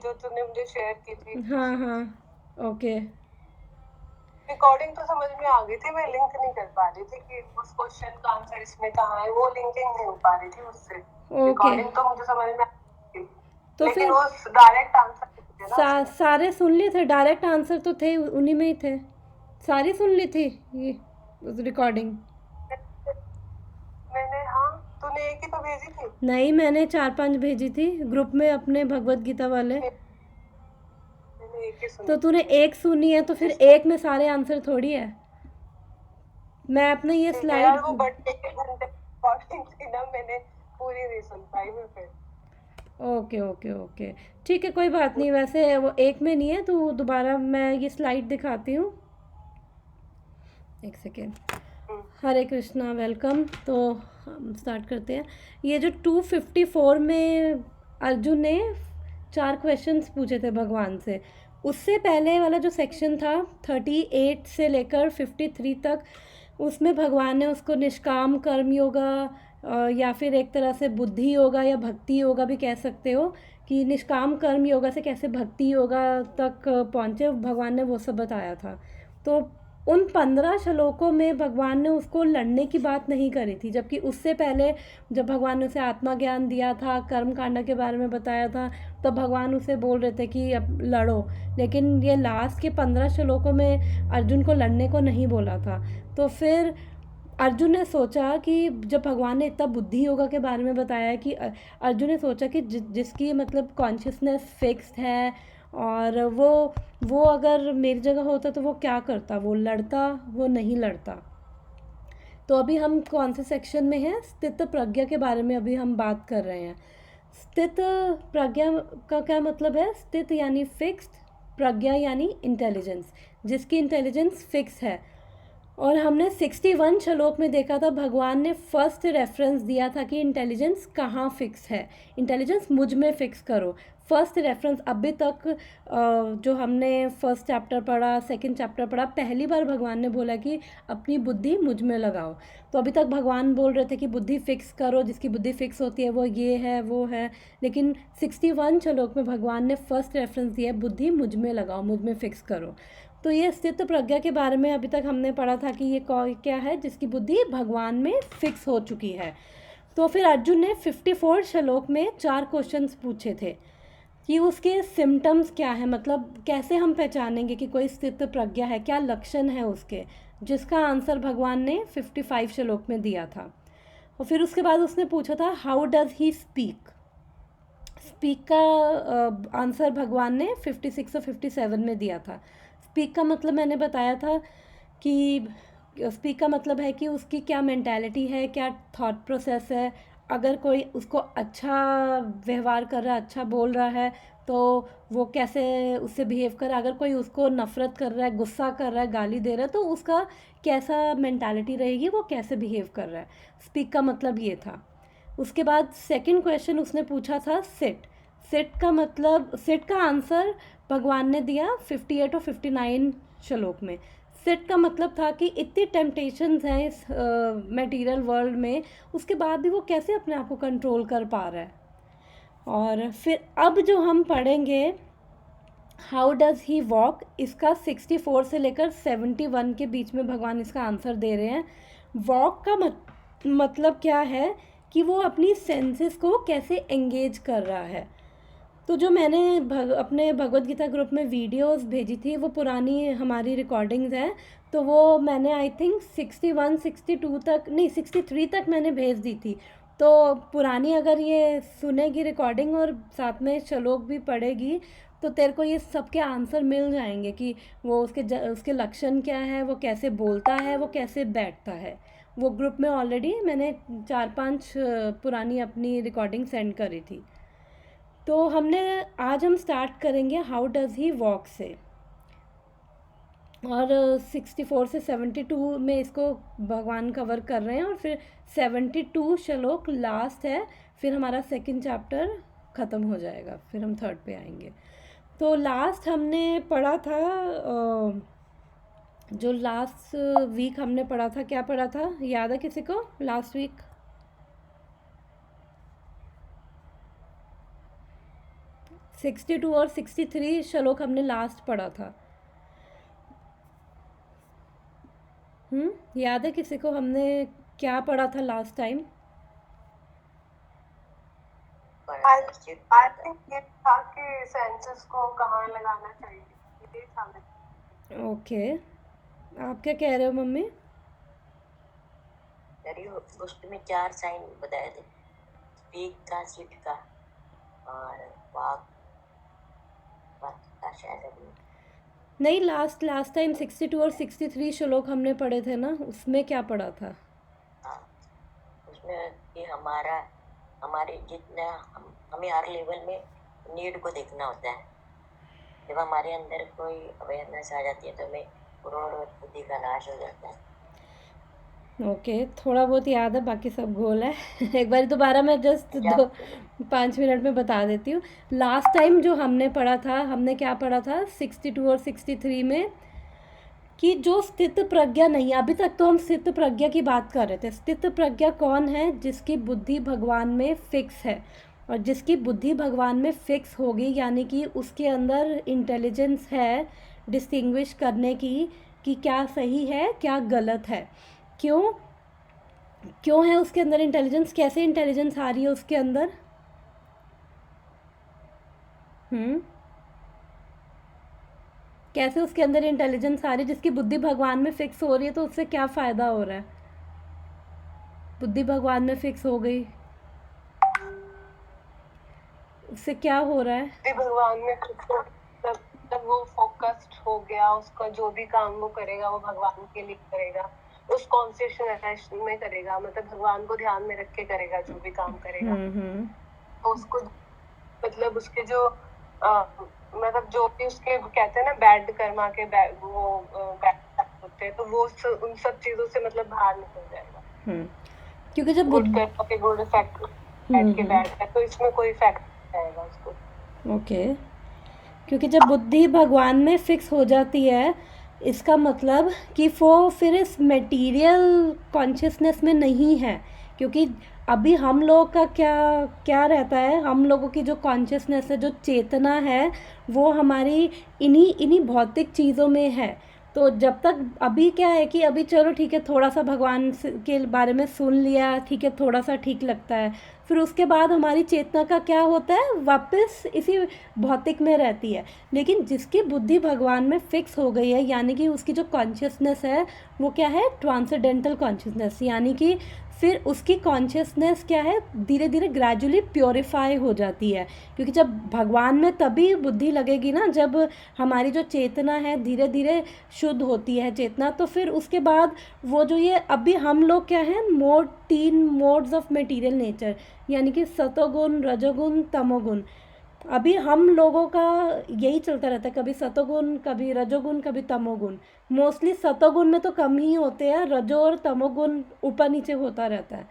जो तूने मुझे शेयर की थी। हाँ हाँ, ओके रिकॉर्डिंग तो समझ में आ गई थी, मैं लिंक नहीं कर पा रही थी कि उस क्वेश्चन का आंसर इसमें कहाँ है, वो लिंकिंग नहीं हो पा रही थी उससे। ओके। रिकॉर्डिंग तो मुझे समझ में आ गई थी, तो लेकिन फिर वो डायरेक्ट आंसर नहीं थे ना उसमें। सारे सुन लिए थे, डायरेक्ट आंसर तो थे उन्हीं में ही थे, सारी सुन ली थी ये रिकॉर्डिंग। मैंने, हाँ, तूने एक ही तो भेजी थी। नहीं, मैंने 4-5 भेजी थी ग्रुप में अपने भगवत गीता वाले। मैंने एक ही तो सुनी तूने थी एक सुनी है तो फिर इसलिए। एक में सारे आंसर थोड़ी है। मैं अपना ये ठीक है यार, स्लाइड। वो बर्थडे के घंटे रिकॉर्डिंग थी ना, मैंने पूरी नहीं सुन पाई मैं फिर। ओके ओके ओके, ठीक है, कोई बात नहीं। वैसे वो एक में नहीं है तो दोबारा मैं ये स्लाइड दिखाती हूँ, एक सेकेंड। हम्म, हरे कृष्णा, वेलकम। तो हम स्टार्ट करते हैं। ये जो 254 में अर्जुन ने 4 क्वेश्चंस पूछे थे भगवान से, उससे पहले वाला जो सेक्शन था 38 से लेकर 53 तक, उसमें भगवान ने उसको निष्काम कर्म योगा या फिर एक तरह से बुद्धि योगा या भक्ति योगा भी कह सकते हो, कि निष्काम कर्म योगा से कैसे भक्ति योगा तक पहुँचे, भगवान ने वो सब बताया था। तो उन 15 श्लोकों में भगवान ने उसको लड़ने की बात नहीं करी थी, जबकि उससे पहले जब भगवान ने उसे आत्मा ज्ञान दिया था, कर्म कांड के बारे में बताया था, तब भगवान उसे बोल रहे थे कि अब लड़ो। लेकिन ये लास्ट के 15 श्लोकों में अर्जुन को लड़ने को नहीं बोला था। तो फिर अर्जुन ने सोचा कि जब भगवान ने इतना बुद्धि योगा के बारे में बताया है, कि अर्जुन ने सोचा कि जिसकी मतलब कॉन्शियसनेस फिक्स्ड है, और वो अगर मेरी जगह होता तो वो क्या करता, वो लड़ता, वो नहीं लड़ता। तो अभी हम कौन से सेक्शन में हैं, स्थित प्रज्ञा के बारे में अभी हम बात कर रहे हैं। स्थित प्रज्ञा का क्या मतलब है? स्थित यानी फिक्स्ड, प्रज्ञा यानी इंटेलिजेंस, जिसकी इंटेलिजेंस फिक्स है। और हमने 61 श्लोक में देखा था, भगवान ने फर्स्ट रेफरेंस दिया था कि इंटेलिजेंस कहाँ फिक्स है, इंटेलिजेंस मुझ में फिक्स करो। फर्स्ट रेफरेंस अभी तक जो हमने फर्स्ट चैप्टर पढ़ा, सेकंड चैप्टर पढ़ा, पहली बार भगवान ने बोला कि अपनी बुद्धि मुझ में लगाओ। तो अभी तक भगवान बोल रहे थे कि बुद्धि फिक्स करो, जिसकी बुद्धि फिक्स होती है वो ये है वो है, लेकिन 61 श्लोक में भगवान ने फर्स्ट रेफरेंस दिया है, बुद्धि मुझ में लगाओ, मुझ में फिक्स करो। तो ये स्थित प्रज्ञा के बारे में अभी तक हमने पढ़ा था कि ये क्या है, जिसकी बुद्धि भगवान में फिक्स हो चुकी है। तो फिर अर्जुन ने 54 श्लोक में 4 क्वेश्चंस पूछे थे कि उसके सिम्टम्स क्या है, मतलब कैसे हम पहचानेंगे कि कोई स्थित प्रज्ञा है, क्या लक्षण है उसके, जिसका आंसर भगवान ने 55 श्लोक में दिया था। और फिर उसके बाद उसने पूछा था how does he speak. Speak का आंसर भगवान ने 56 और 57 में दिया था। स्पीक का मतलब मैंने बताया था कि स्पीक का मतलब है कि उसकी क्या मेंटालिटी है, क्या थॉट प्रोसेस है। अगर कोई उसको अच्छा व्यवहार कर रहा है, अच्छा बोल रहा है, तो वो कैसे उससे बिहेव कर रहा है। अगर कोई उसको नफ़रत कर रहा है, गुस्सा कर रहा है, गाली दे रहा है, तो उसका कैसा मेंटालिटी रहेगी, वो कैसे बिहेव कर रहा है। स्पीक का मतलब ये था। उसके बाद सेकंड क्वेश्चन उसने पूछा था सिट। सिट का मतलब, सिट का आंसर भगवान ने दिया 58 और 59 श्लोक में। सिट का मतलब था कि इतनी टेम्पटेशंस हैं इस मटेरियल वर्ल्ड में, उसके बाद भी वो कैसे अपने आप को कंट्रोल कर पा रहा है। और फिर अब जो हम पढ़ेंगे हाउ डज़ ही वॉक, इसका 64 से लेकर 71 के बीच में भगवान इसका आंसर दे रहे हैं। वॉक का मतलब क्या है, कि वो अपनी सेंसेस को कैसे एंगेज कर रहा है। तो जो मैंने अपने भगवत गीता ग्रुप में वीडियोस भेजी थी, वो पुरानी हमारी रिकॉर्डिंग्स हैं। तो वो मैंने आई थिंक 61 62 तक नहीं, 63 तक मैंने भेज दी थी। तो पुरानी अगर ये सुनेगी रिकॉर्डिंग और साथ में श्लोक भी पढ़ेगी, तो तेरे को ये सब के आंसर मिल जाएंगे कि वो उसके लक्षण क्या है, वो कैसे बोलता है, वो कैसे बैठता है। वो ग्रुप में ऑलरेडी मैंने 4-5 पुरानी अपनी रिकॉर्डिंग सेंड करी थी। तो हमने आज हम स्टार्ट करेंगे हाउ डज़ ही वॉक से। और 64 से 72 में इसको भगवान कवर कर रहे हैं, और फिर 72 श्लोक लास्ट है, फिर हमारा सेकंड चैप्टर ख़त्म हो जाएगा, फिर हम थर्ड पे आएंगे। तो लास्ट हमने पढ़ा था जो लास्ट वीक हमने पढ़ा था, क्या पढ़ा था, याद है किसी को लास्ट वीक? 62 और 63 श्लोक हमने लास्ट पढ़ा था। याद है किसी को हमने क्या पढ़ा था लास्ट टाइम? आई थिंक ये था कि सेंसेस को कहाँ लगाना चाहिए, ये था। ओके, आप क्या कह रहे हो मम्मी? उसमें 4 साइन बताए थे, स्पीक का, सिट का और वाक का शायद अभी नहीं, लास्ट टाइम 62 और 63 श्लोक हमने पढ़े थे ना, उसमें क्या पढ़ा था? हाँ, उसमें कि हमारे जितना हमें हर लेवल में नीड को देखना होता है। जब हमारे अंदर कोई अवेयरनेस आ जाती है तो हमें क्रोध और बुद्धि का नाश हो जाता है। ओके, थोड़ा बहुत याद है, बाकी सब गोल है। एक बार दोबारा मैं जस्ट 5 मिनट में बता देती हूँ। लास्ट टाइम जो हमने पढ़ा था, हमने क्या पढ़ा था 62 और 63 में, कि जो स्थित प्रज्ञा नहीं, अभी तक तो हम स्थित प्रज्ञा की बात कर रहे थे। स्थित प्रज्ञा कौन है? जिसकी बुद्धि भगवान में फिक्स है, और जिसकी बुद्धि भगवान में फिक्स होगी यानी कि उसके अंदर इंटेलिजेंस है डिस्टिंग्विश करने की कि क्या सही है क्या गलत है। क्यों है उसके अंदर इंटेलिजेंस? कैसे इंटेलिजेंस आ रही है उसके अंदर? कैसे उसके अंदर इंटेलिजेंस आ रही है? जिसकी बुद्धि भगवान में फिक्स हो रही है तो उससे क्या फ़ायदा हो रहा है? बुद्धि भगवान में फिक्स हो गई, उससे क्या हो रहा है? भगवान में जब वो फोकस्ड हो गया, उसका जो भी काम वो करेगा वो भगवान के लिए करेगा, उस कॉन्सेंट्रेशन में करेगा, मतलब भगवान को ध्यान में रख के करेगा जो भी काम करेगा। तो उसको मतलब उसके जो मतलब जो भी उसके कहते हैं ना बैड कर्मा के बैड होते हैं, तो वो उन सब चीजों से मतलब बाहर निकल जाएगा। क्योंकि जब गुड कर्मा के गुड इफेक्ट बैड के बैड है, तो इसमें कोई इफेक्ट नहीं आएगा उसको। ओके, क्योंकि जब बुद्धि भगवान में फिक्स हो जाती है, इसका मतलब कि वो फिर इस मटेरियल कॉन्शियसनेस में नहीं है। क्योंकि अभी हम लोग का क्या रहता है, हम लोगों की जो कॉन्शियसनेस है, जो चेतना है, वो हमारी इन्हीं भौतिक चीज़ों में है। तो जब तक अभी क्या है कि अभी चलो ठीक है, थोड़ा सा भगवान के बारे में सुन लिया, ठीक है, थोड़ा सा ठीक लगता है, फिर उसके बाद हमारी चेतना का क्या होता है, वापस इसी भौतिक में रहती है। लेकिन जिसकी बुद्धि भगवान में फिक्स हो गई है, यानी कि उसकी जो कॉन्शियसनेस है वो क्या है, ट्रांसेंडेंटल कॉन्शियसनेस, यानी कि फिर उसकी कॉन्शियसनेस क्या है, धीरे धीरे ग्रेजुअली प्योरीफाई हो जाती है। क्योंकि जब भगवान में तभी बुद्धि लगेगी ना, जब हमारी जो चेतना है धीरे धीरे शुद्ध होती है चेतना, तो फिर उसके बाद वो जो ये अभी हम लोग क्या है, 3 मोड्स ऑफ मटेरियल नेचर, यानी कि सतोगुण, रजोगुण, तमोगुण, अभी हम लोगों का यही चलता रहता है, कभी सतोगुण, कभी रजोगुण, कभी तमोगुण। मोस्टली सतोगुण में तो कम ही होते हैं, रजो और तमोगुण ऊपर नीचे होता रहता है।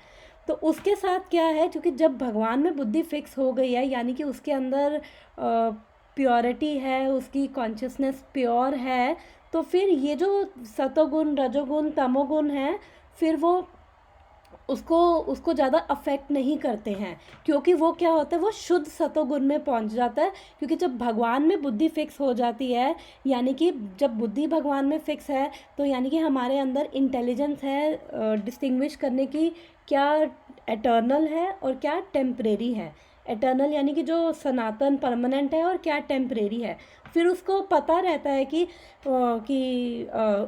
तो उसके साथ क्या है, क्योंकि जब भगवान में बुद्धि फिक्स हो गई है, यानी कि उसके अंदर प्योरिटी है, उसकी कॉन्शियसनेस प्योर है, तो फिर ये जो सतोगुण, रजोगुण, तमोगुण है, फिर वो उसको ज़्यादा अफेक्ट नहीं करते हैं। क्योंकि वो क्या होता है, वो शुद्ध सतोगुण में पहुंच जाता है। क्योंकि जब भगवान में बुद्धि फिक्स हो जाती है, यानी कि जब बुद्धि भगवान में फिक्स है, तो यानी कि हमारे अंदर इंटेलिजेंस है डिस्टिंग्विश करने की, क्या एटर्नल है और क्या टेम्परेरी है। एटर्नल यानी कि जो सनातन परमानेंट है, और क्या टेम्परेरी है। फिर उसको पता रहता है कि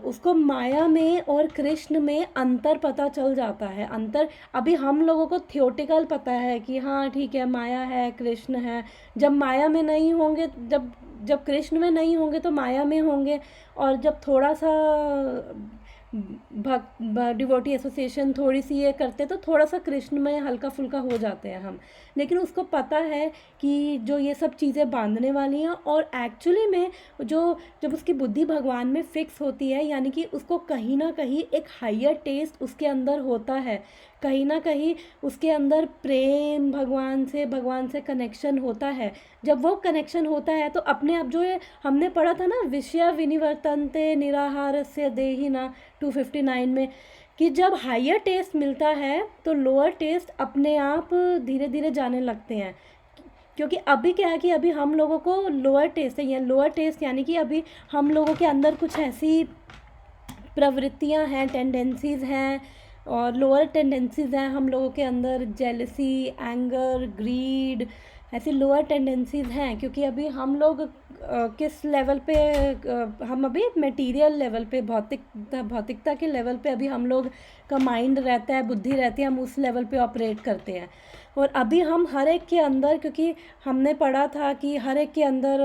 उसको माया में और कृष्ण में अंतर पता चल जाता है। अंतर अभी हम लोगों को थियोटिकल पता है कि हाँ ठीक है, माया है, कृष्ण है। जब माया में नहीं होंगे, जब कृष्ण में नहीं होंगे तो माया में होंगे, और जब थोड़ा सा डिवोटी एसोसिएशन थोड़ी सी ये करते तो थोड़ा सा कृष्ण में हल्का फुल्का हो जाते हैं हम। लेकिन उसको पता है कि जो ये सब चीज़ें बांधने वाली हैं, और एक्चुअली में जब उसकी बुद्धि भगवान में फिक्स होती है, यानी कि उसको कहीं ना कहीं एक हायर टेस्ट उसके अंदर होता है, कहीं ना कहीं उसके अंदर प्रेम भगवान से कनेक्शन होता है। जब वो कनेक्शन होता है तो अपने आप जो ये हमने पढ़ा था ना, विषय विनिवर्तन्ते निराहारस्य देहिना 259 में, कि जब हायर टेस्ट मिलता है तो लोअर टेस्ट अपने आप धीरे धीरे जाने लगते हैं। क्योंकि अभी क्या है कि अभी हम लोगों को लोअर टेस्ट है, या लोअर टेस्ट यानी कि अभी हम लोगों के अंदर कुछ ऐसी प्रवृत्तियां हैं, टेंडेंसीज़ हैं, और लोअर टेंडेंसीज़ हैं हम लोगों के अंदर, जेलसी, एंगर, ग्रीड, ऐसी लोअर टेंडेंसीज़ हैं। क्योंकि अभी हम लोग किस लेवल पे, हम अभी मटेरियल लेवल पे, भौतिकता के लेवल पे अभी हम लोग का माइंड रहता है, बुद्धि रहती है, हम उस लेवल पे ऑपरेट करते हैं। और अभी हम हर एक के अंदर, क्योंकि हमने पढ़ा था कि हर एक के अंदर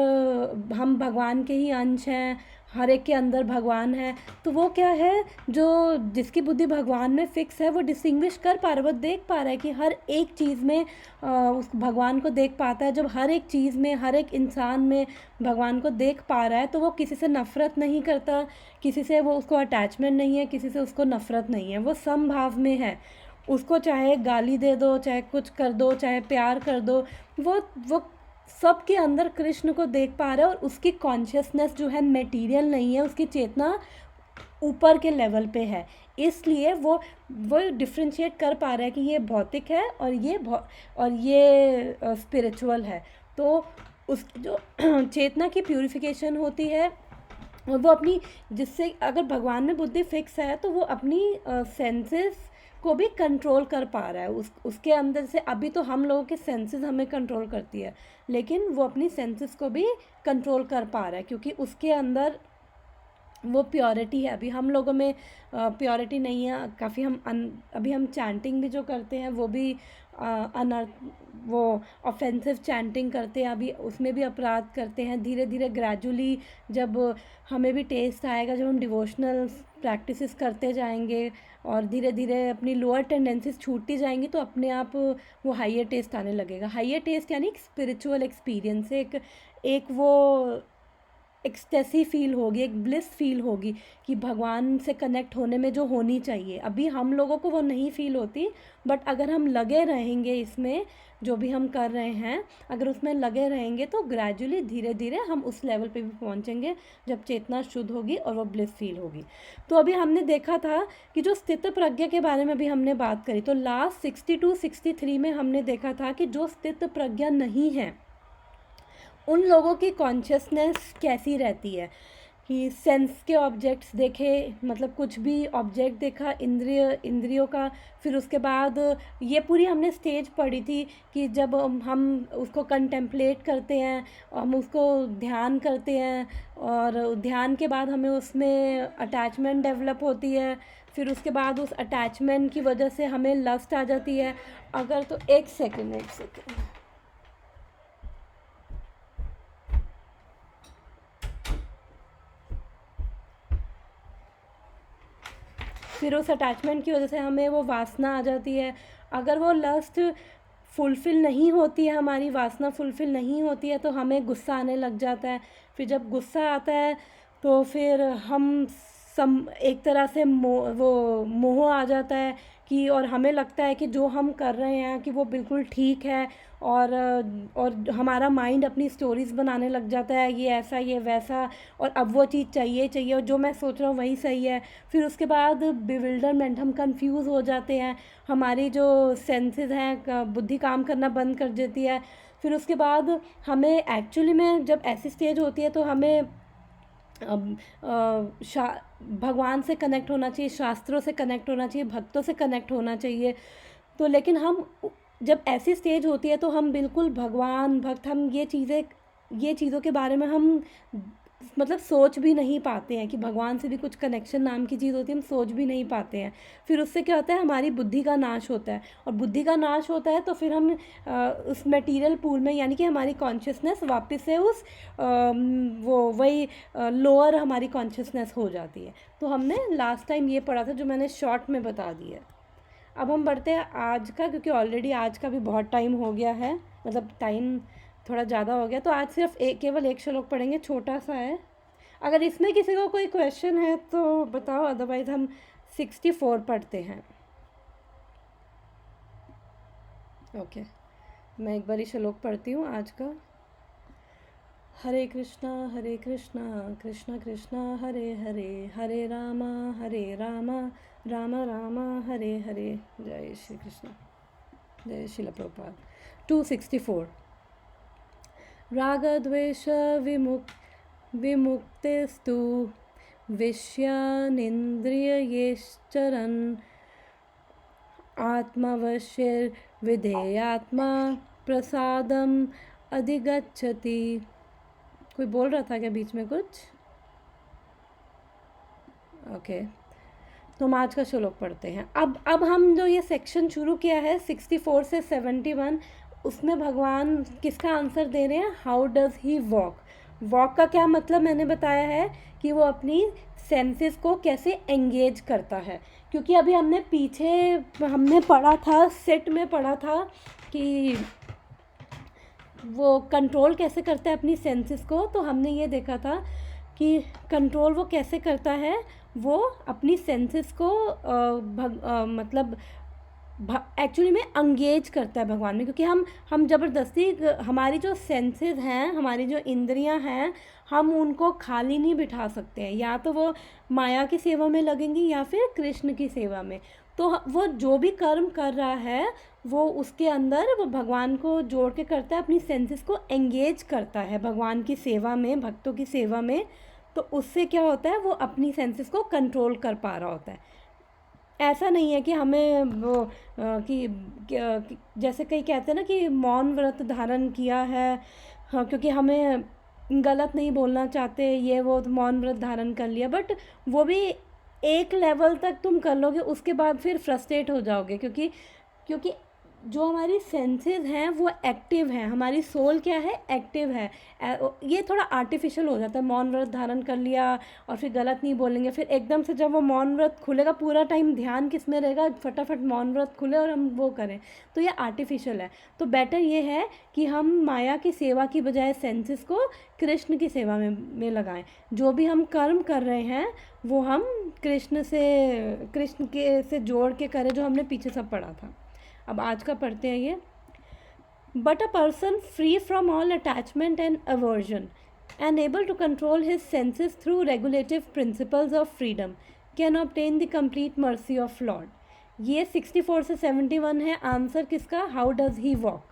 हम भगवान के ही अंश हैं, हर एक के अंदर भगवान है। तो वो क्या है, जो जिसकी बुद्धि भगवान में फिक्स है वो डिस्टिंग्विश कर पा रहा है, वो देख पा रहा है कि हर एक चीज़ में उस भगवान को देख पाता है। जब हर एक चीज़ में, हर एक इंसान में भगवान को देख पा रहा है तो वो किसी से नफ़रत नहीं करता, किसी से वो उसको अटैचमेंट नहीं है, किसी से उसको नफ़रत नहीं है, वो समभाव में है। उसको चाहे गाली दे दो, चाहे कुछ कर दो, चाहे प्यार कर दो, वो सबके अंदर कृष्ण को देख पा रहा है। और उसकी कॉन्शियसनेस जो है मटेरियल नहीं है, उसकी चेतना ऊपर के लेवल पे है, इसलिए वो डिफ्रेंशिएट कर पा रहा है कि ये भौतिक है और ये स्पिरिचुअल है। तो उस जो चेतना की प्यूरिफिकेशन होती है, और वो अपनी, जिससे अगर भगवान में बुद्धि फिक्स है तो वो अपनी सेंसेस को भी कंट्रोल कर पा रहा है। उसके अंदर से, अभी तो हम लोगों के सेंसेस हमें कंट्रोल करती है, लेकिन वो अपनी सेंसेस को भी कंट्रोल कर पा रहा है, क्योंकि उसके अंदर वो प्योरिटी है। अभी हम लोगों में प्योरिटी नहीं है काफ़ी। अभी हम चैंटिंग भी जो करते हैं वो भी अनर्थ, वो ऑफेंसिव चैंटिंग करते हैं, अभी उसमें भी अपराध करते हैं। धीरे धीरे ग्रेजुअली जब हमें भी टेस्ट आएगा, जब हम डिवोशनल प्रैक्टिसेस करते जाएंगे और धीरे धीरे अपनी लोअर टेंडेंसीज छूटती जाएंगी, तो अपने आप वो हाइयर टेस्ट आने लगेगा। हाइयर टेस्ट यानी एक स्पिरिचुअल एक्सपीरियंस, एक वो एक्सटेसी फील होगी, एक ब्लिस फील होगी कि भगवान से कनेक्ट होने में जो होनी चाहिए। अभी हम लोगों को वो नहीं फील होती, बट अगर हम लगे रहेंगे इसमें, जो भी हम कर रहे हैं अगर उसमें लगे रहेंगे तो ग्रेजुअली धीरे धीरे हम उस लेवल पे भी पहुंचेंगे जब चेतना शुद्ध होगी और वो ब्लिस फील होगी। तो अभी हमने देखा था कि जो स्थित प्रज्ञा के बारे में भी हमने बात करी, तो लास्ट 62-63 में हमने देखा था कि जो स्थित प्रज्ञा नहीं है उन लोगों की कॉन्शियसनेस कैसी रहती है, कि सेंस के ऑब्जेक्ट्स देखे, मतलब कुछ भी ऑब्जेक्ट देखा इंद्रियों का, फिर उसके बाद ये पूरी हमने स्टेज पढ़ी थी कि जब हम उसको कंटेम्पलेट करते हैं, हम उसको ध्यान करते हैं, और ध्यान के बाद हमें उसमें अटैचमेंट डेवलप होती है, फिर उसके बाद उस अटैचमेंट की वजह से हमें लस्ट आ जाती है। अगर तो एक सेकेंड फिर उस अटैचमेंट की वजह से हमें वो वासना आ जाती है। अगर वो लस्ट फुलफ़िल नहीं होती है, हमारी वासना फुलफ़िल नहीं होती है, तो हमें गुस्सा आने लग जाता है। फिर जब गुस्सा आता है तो फिर हम एक तरह से मोह आ जाता है कि, और हमें लगता है कि जो हम कर रहे हैं कि वो बिल्कुल ठीक है, और हमारा माइंड अपनी स्टोरीज़ बनाने लग जाता है, ये ऐसा, ये वैसा, और अब वो चीज़ चाहिए, और जो मैं सोच रहा हूँ वही सही है। फिर उसके बाद बिविल्डरमेंट, हम कंफ्यूज हो जाते हैं, हमारी जो सेंसेस हैं, बुद्धि काम करना बंद कर देती है। फिर उसके बाद हमें एक्चुअली में जब ऐसी स्टेज होती है तो हमें भगवान से कनेक्ट होना चाहिए, शास्त्रों से कनेक्ट होना चाहिए, भक्तों से कनेक्ट होना चाहिए। तो लेकिन हम जब ऐसी स्टेज होती है तो हम बिल्कुल भगवान भक्त, हम ये चीज़ों के बारे में हम मतलब सोच भी नहीं पाते हैं कि भगवान से भी कुछ कनेक्शन नाम की चीज़ होती है, हम सोच भी नहीं पाते हैं। फिर उससे क्या होता है, हमारी बुद्धि का नाश होता है, और बुद्धि का नाश होता है तो फिर हम उस मटेरियल पूल में, यानी कि हमारी कॉन्शियसनेस वापस से उस वही लोअर हमारी कॉन्शियसनेस हो जाती है। तो हमने लास्ट टाइम ये पढ़ा था, जो मैंने शॉर्ट में बता दिया। अब हम बढ़ते हैं आज का, क्योंकि ऑलरेडी आज का भी बहुत टाइम हो गया है, मतलब टाइम थोड़ा ज़्यादा हो गया। तो आज सिर्फ केवल एक श्लोक पढ़ेंगे, छोटा सा है। अगर इसमें किसी को कोई क्वेश्चन है तो बताओ, अदरवाइज़ हम 64 पढ़ते हैं। ओके, मैं एक बार श्लोक पढ़ती हूँ आज का। हरे कृष्णा कृष्णा कृष्णा हरे हरे, हरे रामा राम राम हरे हरे। जय श्री कृष्ण, जय श्रील प्रभुपाद। 264। रागद्वेष विमुक्तिस्तु विषयानिन्द्रियैश्चरन् आत्मवश्यर्विधेयात्मा प्रसादम अधिगच्छति। कोई बोल रहा था क्या बीच में कुछ? ओके, तो हम आज का श्लोक पढ़ते हैं। अब हम जो ये सेक्शन शुरू किया है 64 से 71, उसमें भगवान किसका आंसर दे रहे हैं? How does he walk. Walk का क्या मतलब मैंने बताया है कि वो अपनी सेंसेस को कैसे एंगेज करता है। क्योंकि अभी हमने पढ़ा था, सेट में पढ़ा था कि वो कंट्रोल कैसे करता है अपनी सेंसेस को। तो हमने ये देखा था कि कंट्रोल वो कैसे करता है, वो अपनी सेंसेस को मतलब एक्चुअली में एंगेज करता है भगवान में। क्योंकि हम ज़बरदस्ती, हमारी जो सेंसेस हैं, हमारी जो इंद्रियां हैं, हम उनको खाली नहीं बिठा सकते हैं। या तो वो माया की सेवा में लगेंगी या फिर कृष्ण की सेवा में। तो वो जो भी कर्म कर रहा है वो उसके अंदर वो भगवान को जोड़ के करता है, अपनी सेंसेस को एंगेज करता है भगवान की सेवा में, भक्तों की सेवा में। तो उससे क्या होता है, वो अपनी सेंसेस को कंट्रोल कर पा रहा होता है। ऐसा नहीं है कि हमें वो कि जैसे कई कहते हैं ना कि मौन व्रत धारण किया है, हाँ, क्योंकि हमें गलत नहीं बोलना चाहते, ये वो, तो मौन व्रत धारण कर लिया। बट वो भी एक लेवल तक तुम कर लोगे, उसके बाद फिर फ्रस्ट्रेट हो जाओगे। क्योंकि जो हमारी सेंसेस हैं वो एक्टिव हैं, हमारी सोल क्या है, एक्टिव है। ये थोड़ा आर्टिफिशियल हो जाता है। मौन व्रत धारण कर लिया और फिर गलत नहीं बोलेंगे, फिर एकदम से जब वो मौन व्रत खुलेगा, पूरा टाइम ध्यान किस में रहेगा, फटाफट मौन व्रत खुले और हम वो करें, तो ये आर्टिफिशियल है। तो बेटर ये है कि हम माया की सेवा की बजाय सेंसेस को कृष्ण की सेवा में लगाएं। जो भी हम कर्म कर रहे हैं वो हम कृष्ण से जोड़ के करें, जो हमने पीछे सब पढ़ा था। अब आज का पढ़ते हैं ये। But a person free from all attachment and aversion and able to control his senses through regulative principles of freedom can obtain the complete mercy of Lord. ये 64 से 71 है आंसर किसका? How does he walk.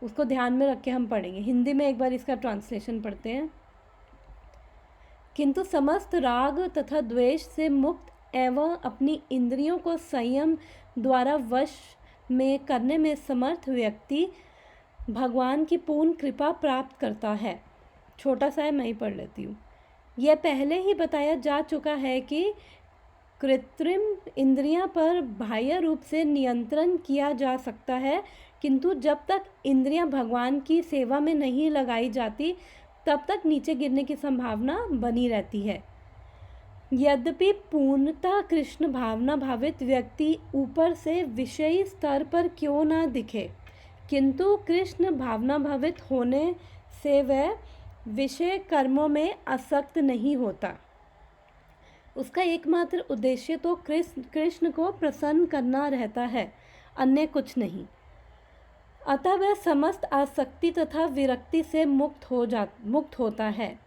उसको ध्यान में रख के हम पढ़ेंगे। हिंदी में एक बार इसका ट्रांसलेशन पढ़ते हैं। किंतु समस्त राग तथा द्वेष से मुक्त एवं अपनी इंद्रियों को संयम द्वारा वश में करने में समर्थ व्यक्ति भगवान की पूर्ण कृपा प्राप्त करता है। छोटा सा है, मैं ही पढ़ लेती हूँ। यह पहले ही बताया जा चुका है कि कृत्रिम इंद्रियां पर बाह्य रूप से नियंत्रण किया जा सकता है, किंतु जब तक इंद्रियां भगवान की सेवा में नहीं लगाई जाती तब तक नीचे गिरने की संभावना बनी रहती है। यद्यपि पूर्णतः कृष्ण भावना भावित व्यक्ति ऊपर से विषयी स्तर पर क्यों ना दिखे, किंतु कृष्ण भावना भावित होने से वह विषय कर्मों में आसक्त नहीं होता। उसका एकमात्र उद्देश्य तो कृष्ण को प्रसन्न करना रहता है, अन्य कुछ नहीं। अतः वह समस्त आसक्ति तथा विरक्ति से मुक्त होता है।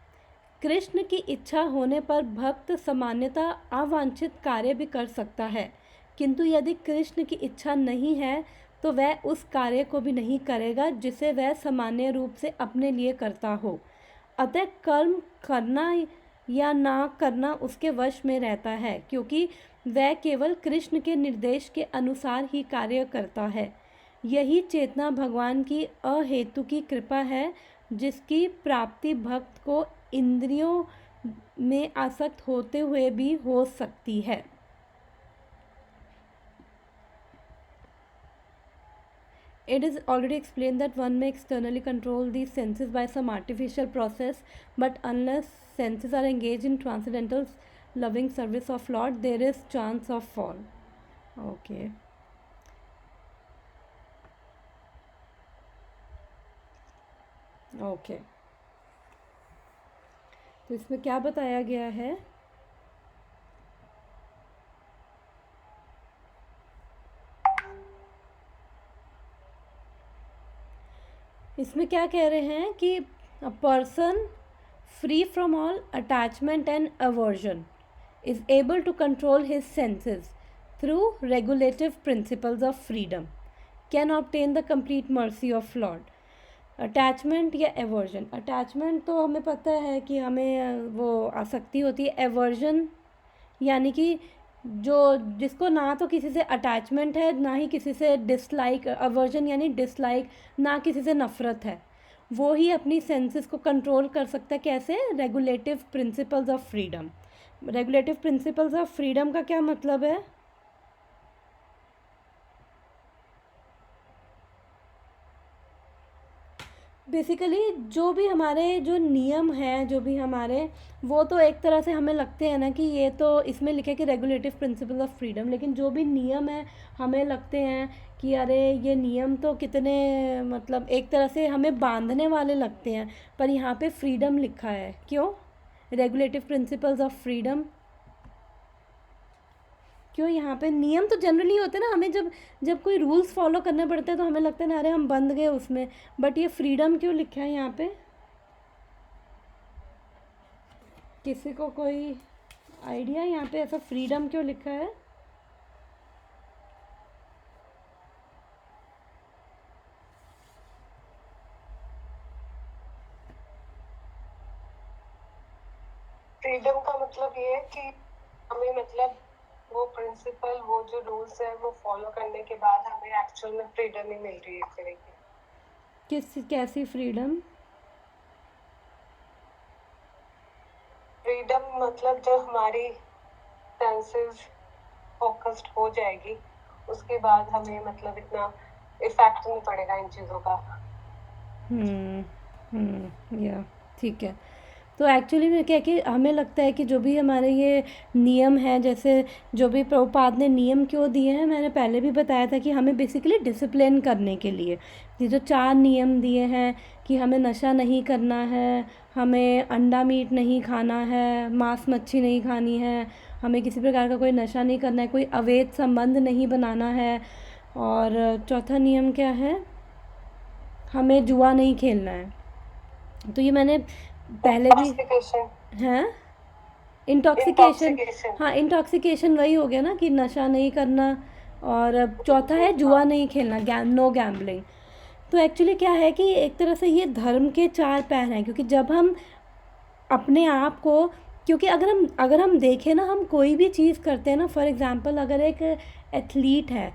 कृष्ण की इच्छा होने पर भक्त सामान्यतः अवांछित कार्य भी कर सकता है, किंतु यदि कृष्ण की इच्छा नहीं है तो वह उस कार्य को भी नहीं करेगा जिसे वह सामान्य रूप से अपने लिए करता हो। अतः कर्म करना या ना करना उसके वश में रहता है, क्योंकि वह केवल कृष्ण के निर्देश के अनुसार ही कार्य करता है। यही चेतना भगवान की अहेतु की कृपा है, जिसकी प्राप्ति भक्त को इंद्रियों में आसक्त होते हुए भी हो सकती है। It is already explained that one may externally control these senses by some artificial process, but unless senses are engaged in transcendental loving service of Lord, there is chance of fall. Okay. Okay. तो इसमें क्या बताया गया है? इसमें क्या कह रहे हैं कि अ person free from all attachment and aversion is able to control his senses through regulative principles of freedom can obtain the complete mercy of Lord. Attachment या एवर्जन। अटैचमेंट तो हमें पता है कि हमें वो आसक्ति होती है। एवर्जन यानी कि जो जिसको ना तो किसी से अटैचमेंट है ना ही किसी से डिसलाइक। अवर्जन यानी डिसलाइक, ना किसी से नफ़रत है, वो ही अपनी सेंसेस को कंट्रोल कर सकता है। कैसे? Regulative principles of freedom. Regulative principles of freedom का क्या मतलब है? बेसिकली जो भी हमारे जो नियम हैं, जो भी हमारे, वो तो एक तरह से हमें लगते हैं ना कि ये तो इसमें लिखे कि रेगुलेटिव प्रिंसिपल ऑफ फ्रीडम, लेकिन जो भी नियम है हमें लगते हैं कि अरे ये नियम तो कितने मतलब एक तरह से हमें बांधने वाले लगते हैं, पर यहाँ पे फ्रीडम लिखा है। क्यों? रेगुलेटिव प्रिंसिपल्स ऑफ फ्रीडम क्यों? यहाँ पे नियम तो जनरली होते हैं ना, हमें जब जब कोई रूल्स फॉलो करने पड़ते हैं तो हमें लगता है ना अरे हम बंध गए उसमें, बट ये फ्रीडम क्यों लिखा है यहाँ पे? किसी को कोई आइडिया यहाँ पे ऐसा फ्रीडम क्यों लिखा है? फ्रीडम का मतलब ये है कि हमें मतलब वो प्रिंसिपल, वो जो रूल्स है वो फॉलो करने के बाद हमें एक्चुअल में फ्रीडम ही मिल रही है एक तरह की। कैसी फ्रीडम? फ्रीडम मतलब जब हमारी सेंसेस फोकस्ड हो जाएगी उसके बाद हमें मतलब इतना इफेक्ट नहीं पड़ेगा इन चीज़ों का। या ठीक है। तो एक्चुअली में क्या कि हमें लगता है कि जो भी हमारे ये नियम है, जैसे जो भी प्रभुपाद ने नियम क्यों दिए हैं, मैंने पहले भी बताया था कि हमें बेसिकली डिसिप्लिन करने के लिए ये जो 4 नियम दिए हैं कि हमें नशा नहीं करना है, हमें अंडा मीट नहीं खाना है, मांस मच्छी नहीं खानी है, हमें किसी प्रकार का कोई नशा नहीं करना है, कोई अवैध संबंध नहीं बनाना है, और चौथा नियम क्या है? हमें जुआ नहीं खेलना है। तो ये मैंने पहले भी हैं। इंटॉक्सिकेशन, हाँ इंटॉक्सिकेशन वही हो गया ना कि नशा नहीं करना, और चौथा है जुआ नहीं खेलना, नो गैम्बलिंग। तो एक्चुअली क्या है कि एक तरह से ये धर्म के 4 पैर हैं, क्योंकि जब हम अपने आप को, क्योंकि अगर हम देखें ना, हम कोई भी चीज़ करते हैं ना, फॉर एग्ज़ाम्पल अगर एक एथलीट है,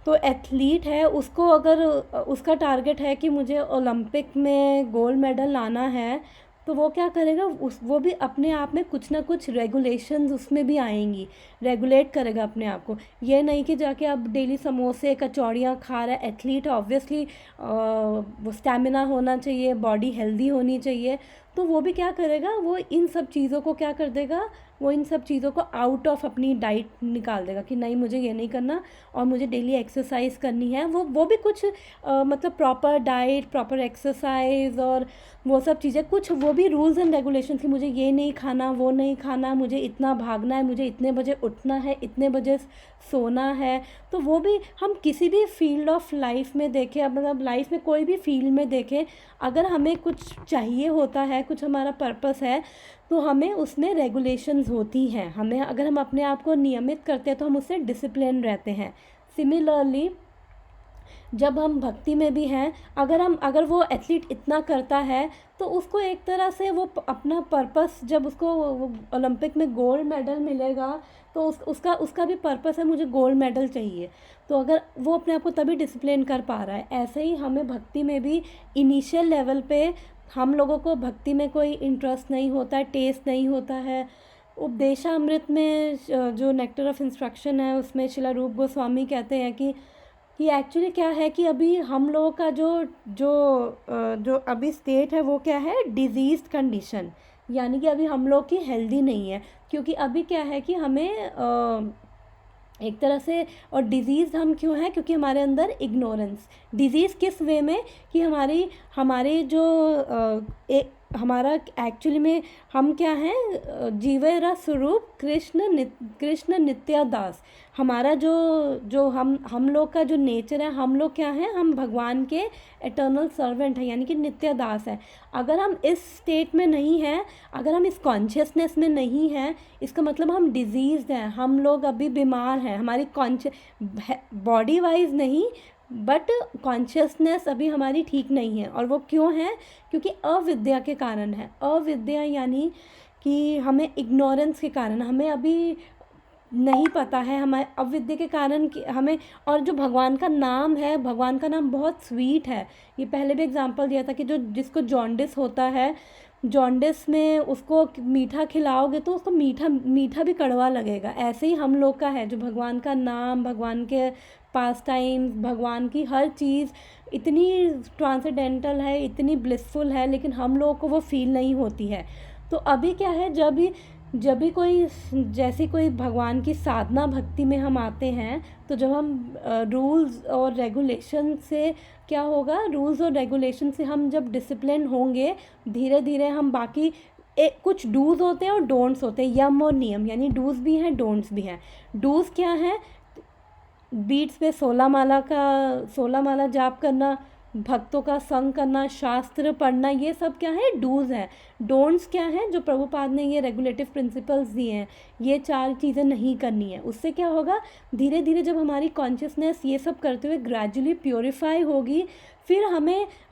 तो एथलीट है, उसको अगर उसका टारगेट है कि मुझे ओलंपिक में गोल्ड मेडल लाना है, तो वो क्या करेगा, वो भी अपने आप में कुछ ना कुछ रेगुलेशंस उसमें भी आएंगी, रेगुलेट करेगा अपने आप को। ये नहीं कि जाके अब डेली समोसे कचौड़ियाँ खा रहा है। एथलीट ऑब्वियसली वो स्टैमिना होना चाहिए, बॉडी हेल्दी होनी चाहिए, तो वो भी क्या करेगा, वो इन सब चीज़ों को क्या कर देगा, वो इन सब चीज़ों को आउट ऑफ अपनी डाइट निकाल देगा कि नहीं मुझे ये नहीं करना और मुझे डेली एक्सरसाइज करनी है। वो भी कुछ मतलब प्रॉपर डाइट, प्रॉपर एक्सरसाइज और वो सब चीज़ें, कुछ वो भी रूल्स एंड रेगुलेशन कि मुझे ये नहीं खाना, वो नहीं खाना, मुझे इतना भागना है, मुझे इतने बजे उठना है, इतने बजे सोना है। तो वो भी हम किसी भी फील्ड ऑफ लाइफ में देखें, मतलब लाइफ में कोई भी फील्ड में देखें, अगर हमें कुछ चाहिए होता है, कुछ हमारा पर्पस है, तो हमें उसमें रेगुलेशंस होती हैं। हमें अगर हम अपने आप को नियमित करते हैं तो हम उससे डिसिप्लिन रहते हैं। सिमिलरली जब हम भक्ति में भी हैं, अगर वो एथलीट इतना करता है तो उसको एक तरह से वो अपना पर्पस, जब उसको ओलंपिक में गोल्ड मेडल मिलेगा तो उसका भी पर्पस है मुझे गोल्ड मेडल चाहिए, तो अगर वो अपने आप को तभी डिसिप्लिन कर पा रहा है। ऐसे ही हमें भक्ति में भी इनिशियल लेवल पे हम लोगों को भक्ति में कोई इंटरेस्ट नहीं होता है, टेस्ट नहीं होता है। उपदेशामृत में जो नेक्टर ऑफ इंस्ट्रक्शन है उसमें शिला रूप गोस्वामी कहते हैं कि एक्चुअली क्या है कि अभी हम लोगों का जो अभी स्टेट है वो क्या है, डिजीज़ कंडीशन, यानी कि अभी हम लोग की हेल्दी नहीं है, क्योंकि अभी क्या है कि हमें एक तरह से, और डिज़ीज़ हम क्यों हैं, क्योंकि हमारे अंदर इग्नोरेंस। डिज़ीज़ किस वे में कि हमारे जो हमारा एक्चुअली में हम क्या हैं, जीवेरा स्वरूप कृष्ण नित्यादास। हमारा जो हम लोग का जो नेचर है, हम लोग क्या हैं, हम भगवान के एटर्नल सर्वेंट हैं, यानी कि नित्यादास है। अगर हम इस स्टेट में नहीं हैं, अगर हम इस कॉन्शियसनेस में नहीं हैं, इसका मतलब हम डिजीज़ हैं, हम लोग अभी बीमार हैं। हमारी बॉडी वाइज नहीं, बट कॉन्शियसनेस अभी हमारी ठीक नहीं है। और वो क्यों है? क्योंकि अविद्या के कारण है। अविद्या यानी कि हमें इग्नोरेंस के कारण, हमें अभी नहीं पता है, हमारे अविद्या के कारण कि हमें। और जो भगवान का नाम है, भगवान का नाम बहुत स्वीट है। ये पहले भी एग्जांपल दिया था कि जो जिसको जॉन्डिस होता है, जॉन्डिस में उसको मीठा खिलाओगे तो उसको मीठा मीठा भी कड़वा लगेगा। ऐसे ही हम लोग का है, जो भगवान का नाम, भगवान के पास टाइम्स, भगवान की हर चीज़ इतनी ट्रांसेंडेंटल है, इतनी ब्लिसफुल है, लेकिन हम लोगों को वो फील नहीं होती है। तो अभी क्या है, जब भी कोई जैसी कोई भगवान की साधना भक्ति में हम आते हैं, तो जब हम रूल्स और रेगुलेशन से क्या होगा, रूल्स और रेगुलेशन से हम जब डिसिप्लिन होंगे, धीरे धीरे हम बाकी कुछ डूज होते हैं और डोंट्स होते हैं, यम और नियम, यानी डूज भी हैं, डोंट्स भी हैं। डूज क्या है? बीट्स पे 16 माला जाप करना, भक्तों का संग करना, शास्त्र पढ़ना, ये सब क्या है? डूज है। डोंट्स क्या है? जो प्रभुपाद ने ये रेगुलेटिव प्रिंसिपल्स दिए हैं, ये 4 चीज़ें नहीं करनी है। उससे क्या होगा, धीरे धीरे जब हमारी कॉन्शियसनेस ये सब करते हुए ग्रेजुअली प्योरीफाई होगी, फिर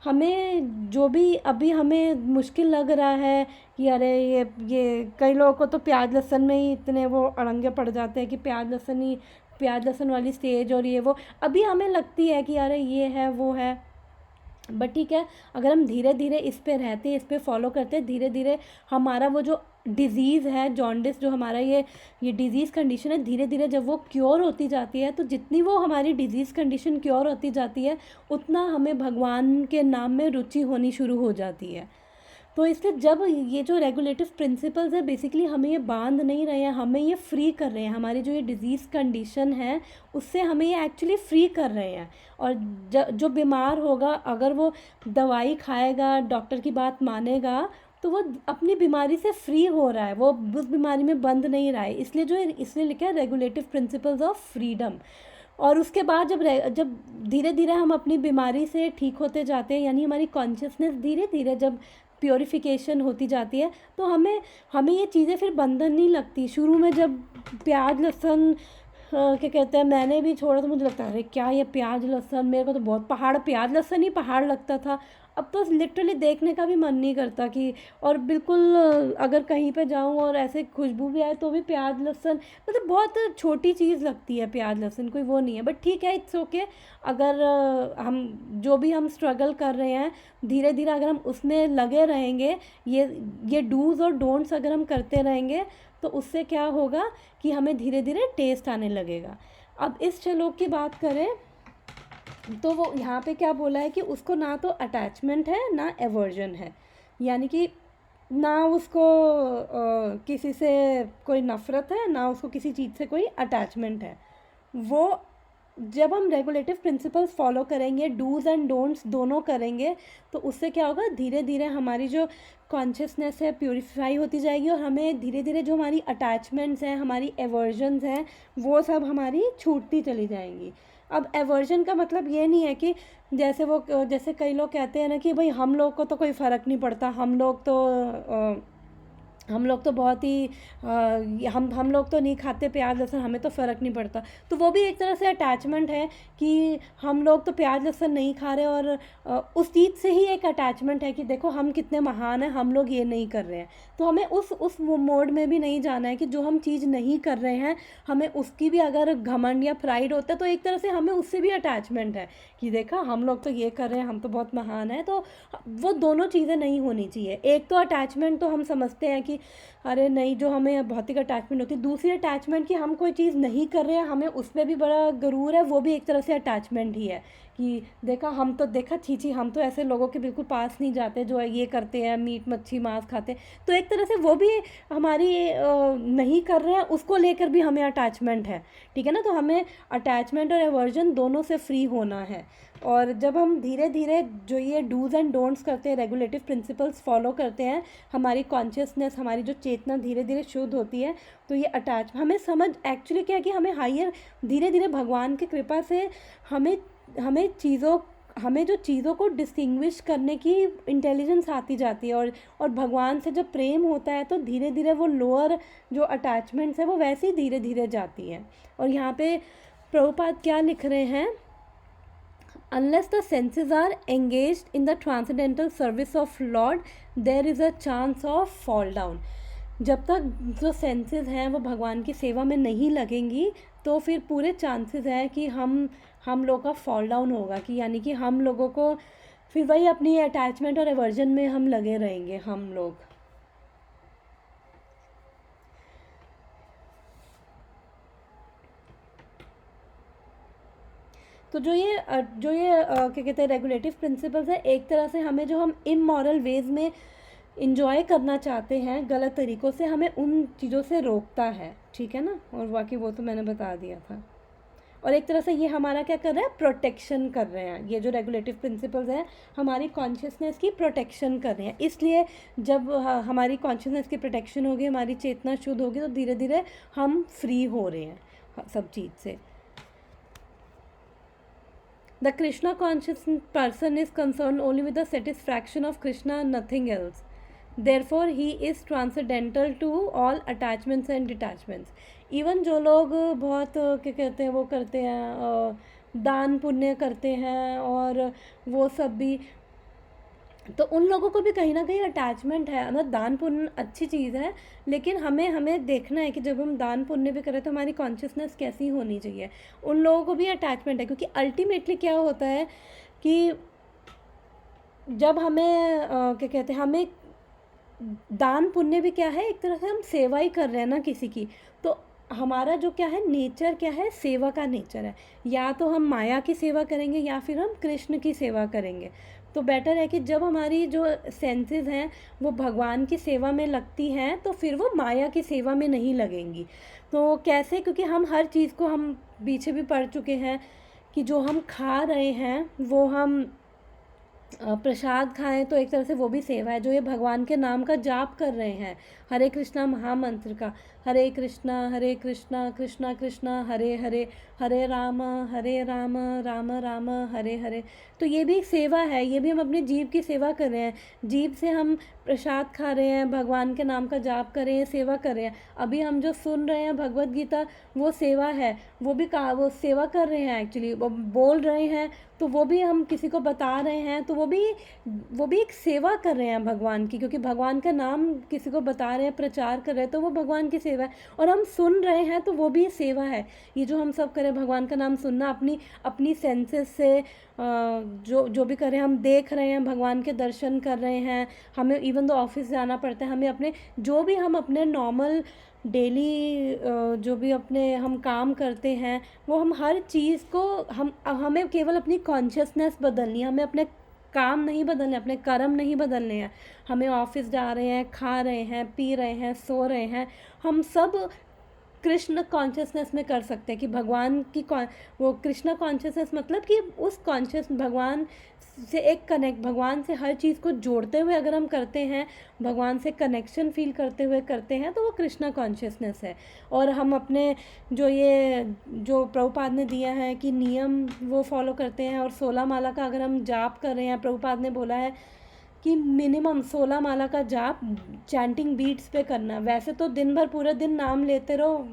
हमें जो भी अभी हमें मुश्किल लग रहा है कि अरे ये कई लोगों को तो प्याज लहसुन में ही इतने वो अड़ंगे पड़ जाते हैं कि प्याज लहसुन वाली स्टेज और ये वो अभी हमें लगती है कि अरे ये है वो है। बट ठीक है, अगर हम धीरे धीरे इस पे रहते हैं, इस पे फॉलो करते हैं, धीरे धीरे हमारा वो जो डिज़ीज़ है, जॉन्डिस, जो हमारा ये डिज़ीज़ कंडीशन है, धीरे धीरे जब वो क्योर होती जाती है, तो जितनी वो हमारी डिज़ीज़ कंडीशन क्योर होती जाती है, उतना हमें भगवान के नाम में रुचि होनी शुरू हो जाती है। तो इसलिए जब ये जो रेगुलेटिव प्रिंसिपल्स है, बेसिकली हमें ये बांध नहीं रहे हैं, हमें ये फ्री कर रहे हैं। हमारी जो ये डिज़ीज़ कंडीशन है, उससे हमें ये एक्चुअली फ्री कर रहे हैं। और जो बीमार होगा, अगर वो दवाई खाएगा, डॉक्टर की बात मानेगा, तो वो अपनी बीमारी से फ्री हो रहा है, वो उस बीमारी में बंद नहीं रहा है। इसलिए लिखा है रेगुलेटिव प्रिंसिपल्स ऑफ फ्रीडम। और उसके बाद जब धीरे धीरे हम अपनी बीमारी से ठीक होते जाते हैं, यानी हमारी कॉन्शियसनेस धीरे धीरे जब प्योरीफिकेशन होती जाती है, तो हमें ये चीज़ें फिर बंधन नहीं लगती। शुरू में जब प्याज लहसुन क्या कहते हैं, मैंने भी छोड़ा, तो मुझे लगता है अरे क्या ये प्याज लहसुन, मेरे को तो बहुत प्याज लहसुन ही पहाड़ लगता था। अब तो लिटरली देखने का भी मन नहीं करता कि, और बिल्कुल अगर कहीं पे जाऊं और ऐसे खुशबू भी आए तो भी प्याज लहसुन, मतलब बहुत छोटी चीज़ लगती है प्याज लहसुन, कोई वो नहीं है। बट ठीक है, इट्स ओके। अगर हम जो भी हम स्ट्रगल कर रहे हैं, धीरे धीरे अगर हम उसमें लगे रहेंगे, ये डूज और डोंट्स अगर हम करते रहेंगे, तो उससे क्या होगा कि हमें धीरे धीरे टेस्ट आने लगेगा। अब इस श्लोक की बात करें, तो वो यहाँ पे क्या बोला है कि उसको ना तो अटैचमेंट है, ना एवर्जन है, यानी कि ना उसको किसी से कोई नफ़रत है, ना उसको किसी चीज़ से कोई अटैचमेंट है। वो जब हम रेगुलेटिव प्रिंसिपल्स फॉलो करेंगे, डूज़ एंड डोंट्स दोनों करेंगे, तो उससे क्या होगा, धीरे धीरे हमारी जो कॉन्शियसनेस है प्यूरिफाई होती जाएगी, और हमें धीरे धीरे जो हमारी अटैचमेंट्स हैं, हमारी एवर्जन्स हैं, वो सब हमारी छूटती चली जाएंगी। अब एवर्जन का मतलब ये नहीं है कि जैसे कई लोग कहते हैं ना कि भाई हम लोग को तो कोई फ़र्क नहीं पड़ता, हम लोग तो बहुत ही हम लोग तो नहीं खाते प्याज लहसुन, हमें तो फ़र्क नहीं पड़ता। तो वो भी एक तरह से अटैचमेंट है कि हम लोग तो प्याज लहसुन नहीं खा रहे, और उस चीज़ से ही एक अटैचमेंट है कि देखो हम कितने महान हैं, हम लोग ये नहीं कर रहे हैं। तो हमें उस मोड में भी नहीं जाना है कि जो हम चीज़ नहीं कर रहे हैं, हमें उसकी भी अगर घमंड या प्राइड होता है, तो एक तरह से हमें उससे भी अटैचमेंट है कि देखा हम लोग तो ये कर रहे हैं, हम तो बहुत महान हैं। तो वो दोनों चीज़ें नहीं होनी चाहिए। एक तो अटैचमेंट तो हम समझते हैं कि अरे नहीं, जो हमें भौतिक अटैचमेंट होती है। दूसरी अटैचमेंट कि हम कोई चीज़ नहीं कर रहे हैं, हमें उसमें भी बड़ा गरूर है, वो भी एक तरह से अटैचमेंट ही है कि देखा छी हम तो ऐसे लोगों के बिल्कुल पास नहीं जाते जो ये करते हैं, मीट मच्छी मांस खाते। तो एक तरह से वो भी हमारी नहीं कर रहे हैं, उसको लेकर भी हमें अटैचमेंट है, ठीक है ना। तो हमें अटैचमेंट और एवर्जन दोनों से फ्री होना है। और जब हम धीरे धीरे जो ये डूज़ एंड डोंट्स करते हैं, रेगुलेटिव प्रिंसिपल्स फॉलो करते हैं, हमारी कॉन्शियसनेस, हमारी जो चेतना धीरे धीरे शुद्ध होती है, तो ये हमें समझ एक्चुअली क्या है कि हमें हायर धीरे धीरे भगवान की कृपा से हमें जो चीज़ों को डिस्टिंग्विश करने की इंटेलिजेंस आती जाती है। और भगवान से जब प्रेम होता है, तो धीरे धीरे वो लोअर जो अटैचमेंट्स है वो वैसे ही धीरे धीरे जाती हैं। और यहाँ पे प्रभुपाद क्या लिख रहे हैं, unless the senses are engaged in the transcendental service of Lord, there is a chance of fall down. जब तक जो सेंसेस हैं वो भगवान की सेवा में नहीं लगेंगी तो फिर पूरे चांसेस है कि हम लोग का फॉल डाउन होगा, कि यानी कि हम लोगों को फिर वही अपनी अटैचमेंट और एवर्जन में हम लगे रहेंगे हम लोग. तो जो ये क्या कहते हैं रेगुलेटिव प्रिंसिपल्स है, एक तरह से हमें जो हम इमोरल वेज में इंजॉय करना चाहते हैं गलत तरीक़ों से, हमें उन चीज़ों से रोकता है, ठीक है ना. और बाकी वो तो मैंने बता दिया था. और एक तरह से ये हमारा क्या कर रहा है, प्रोटेक्शन कर रहे हैं. ये जो रेगुलेटिव प्रिंसिपल्स हैं हमारी कॉन्शियसनेस की प्रोटेक्शन कर रहे हैं. इसलिए जब हमारी कॉन्शियसनेस की प्रोटेक्शन होगी, हमारी चेतना शुद्ध होगी, तो धीरे धीरे हम फ्री हो रहे हैं सब चीज़ से. The Krishna conscious person is concerned only with the satisfaction of Krishna, nothing else. Therefore, he is transcendental to all attachments and detachments. Even जो लोग बहुत क्या कहते हैं वो करते हैं, दान पुण्य करते हैं और वो सब भी, तो उन लोगों को भी कहीं ना कहीं अटैचमेंट है. मतलब दान पुण्य अच्छी चीज़ है, लेकिन हमें देखना है कि जब हम दान पुण्य भी करें तो हमारी कॉन्शियसनेस कैसी होनी चाहिए. उन लोगों को भी अटैचमेंट है, क्योंकि अल्टीमेटली क्या होता है कि जब हमें क्या कहते हैं, हमें दान पुण्य भी क्या है, एक तरह से हम सेवा ही कर रहे हैं ना किसी की. तो हमारा जो क्या है नेचर, क्या है, सेवा का नेचर है. या तो हम माया की सेवा करेंगे या फिर हम कृष्ण की सेवा करेंगे. तो बेटर है कि जब हमारी जो सेंसेस हैं वो भगवान की सेवा में लगती हैं तो फिर वो माया की सेवा में नहीं लगेंगी. तो कैसे, क्योंकि हम हर चीज़ को, हम पीछे भी पढ़ चुके हैं कि जो हम खा रहे हैं वो हम प्रसाद खाएं तो एक तरह से वो भी सेवा है. जो ये भगवान के नाम का जाप कर रहे हैं, हरे कृष्णा महामंत्र का, हरे कृष्णा कृष्णा कृष्णा हरे हरे, हरे राम राम राम हरे हरे, तो ये भी एक सेवा है. ये भी हम अपने जीव की सेवा कर रहे हैं. जीव से हम प्रसाद खा रहे हैं, भगवान के नाम का जाप कर रहे हैं, सेवा कर रहे हैं. अभी हम जो सुन रहे हैं भगवत गीता, वो सेवा है. वो भी वो सेवा कर रहे हैं एक्चुअली. वो बोल रहे हैं तो वो भी हम किसी को बता रहे हैं, तो वो भी एक सेवा कर रहे हैं भगवान की, क्योंकि भगवान का नाम किसी को बता रहे हैं, प्रचार कर रहे हैं, तो वो भगवान की सेवा है. और हम सुन रहे हैं तो वो भी सेवा है. ये जो हम सब करें भगवान का नाम सुनना, अपनी सेंसेस से जो भी करें, हम देख रहे हैं, भगवान के दर्शन कर रहे हैं. हमें इवन तो ऑफिस जाना पड़ता है, हमें हम अपने नॉर्मल डेली जो भी अपने हम काम करते हैं, वो हम हर चीज़ को हमें केवल अपनी कॉन्शियसनेस बदलनी है. हमें अपने काम नहीं बदलने, अपने कर्म नहीं बदलने हैं. हमें ऑफिस जा रहे हैं, खा रहे हैं, पी रहे हैं, सो रहे हैं, हम सब कृष्ण कॉन्शियसनेस में कर सकते हैं. कि भगवान की वो कृष्ण कॉन्शियसनेस, मतलब कि उस कॉन्शियस भगवान से एक कनेक्ट, भगवान से हर चीज़ को जोड़ते हुए अगर हम करते हैं, भगवान से कनेक्शन फील करते हुए करते हैं, तो वो कृष्णा कॉन्शियसनेस है. और हम अपने जो प्रभुपाद ने दिया है कि नियम वो फॉलो करते हैं. और 16 माला का अगर हम जाप कर रहे हैं, प्रभुपाद ने बोला है कि मिनिमम 16 माला का जाप चैंटिंग बीट्स पे करना. वैसे तो दिन भर पूरे दिन नाम लेते रहो,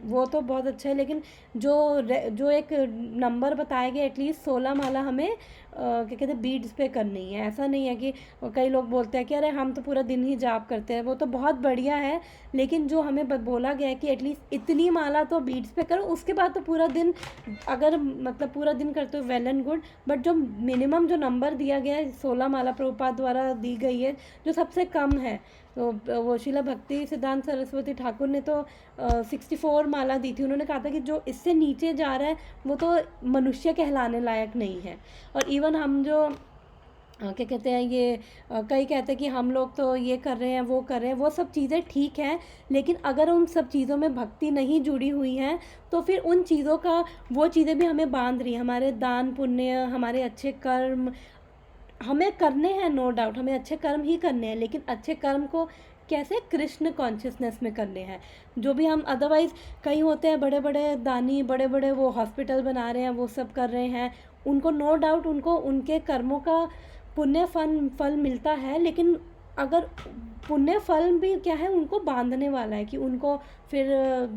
वो तो बहुत अच्छा है, लेकिन जो एक नंबर बताया गया, एटलीस्ट 16 माला हमें क्या कहते हैं बीट्स पे करनी है. ऐसा नहीं है कि कई लोग बोलते हैं कि अरे हम तो पूरा दिन ही जाप करते हैं, वो तो बहुत बढ़िया है, लेकिन जो हमें बोला गया है कि एटलीस्ट इतनी माला तो बीट्स पे करो. उसके बाद तो पूरा दिन, अगर मतलब पूरा दिन करते हो वेल एंड गुड, बट जो मिनिमम जो नंबर दिया गया है 16 माला प्रभुपाद द्वारा दी गई है, जो सबसे कम है, तो वो शीला भक्ति सिद्धांत सरस्वती ठाकुर ने तो 64 माला दी थी. उन्होंने कहा था कि जो इससे नीचे जा रहा है वो तो मनुष्य कहलाने लायक नहीं है. और इवन हम जो क्या कहते हैं, ये कई कहते हैं कि हम लोग तो ये कर रहे हैं, वो कर रहे हैं, वो सब चीज़ें ठीक हैं, लेकिन अगर उन सब चीज़ों में भक्ति नहीं जुड़ी हुई है तो फिर उन चीज़ों का, वो चीज़ें भी हमें बांध रही हैं. हमारे दान पुण्य, हमारे अच्छे कर्म हमें करने हैं, नो डाउट हमें अच्छे कर्म ही करने हैं, लेकिन अच्छे कर्म को कैसे, कृष्ण कॉन्शियसनेस में करने हैं. जो भी हम अदरवाइज़ कई होते हैं बड़े बड़े दानी, बड़े बड़े वो हॉस्पिटल बना रहे हैं, वो सब कर रहे हैं, उनको नो डाउट उनको उनके कर्मों का पुण्य फल मिलता है, लेकिन अगर पुण्य फल भी क्या है, उनको बांधने वाला है कि उनको फिर,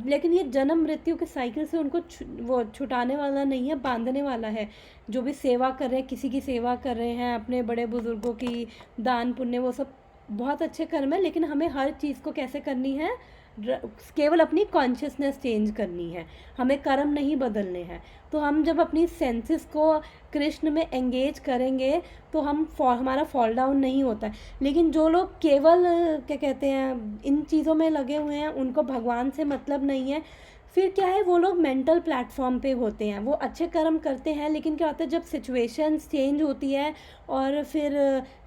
लेकिन ये जन्म मृत्यु के साइकिल से उनको वो छुटाने वाला नहीं है, बांधने वाला है। जो भी सेवा कर रहे हैं, किसी की सेवा कर रहे हैं, अपने बड़े बुजुर्गों की, दान पुण्य, वो सब बहुत अच्छे कर्म है, लेकिन हमें हर चीज़ को कैसे करनी है, केवल अपनी कॉन्शियसनेस चेंज करनी है, हमें कर्म नहीं बदलने हैं। तो हम जब अपनी सेंसेस को कृष्ण में एंगेज करेंगे तो हमारा फॉल डाउन नहीं होता है। लेकिन जो लोग केवल क्या कहते हैं इन चीज़ों में लगे हुए हैं, उनको भगवान से मतलब नहीं है, फिर क्या है, वो लोग मेंटल प्लेटफॉर्म पे होते हैं, वो अच्छे कर्म करते हैं, लेकिन क्या होता है जब सिचुएशंस चेंज होती है और फिर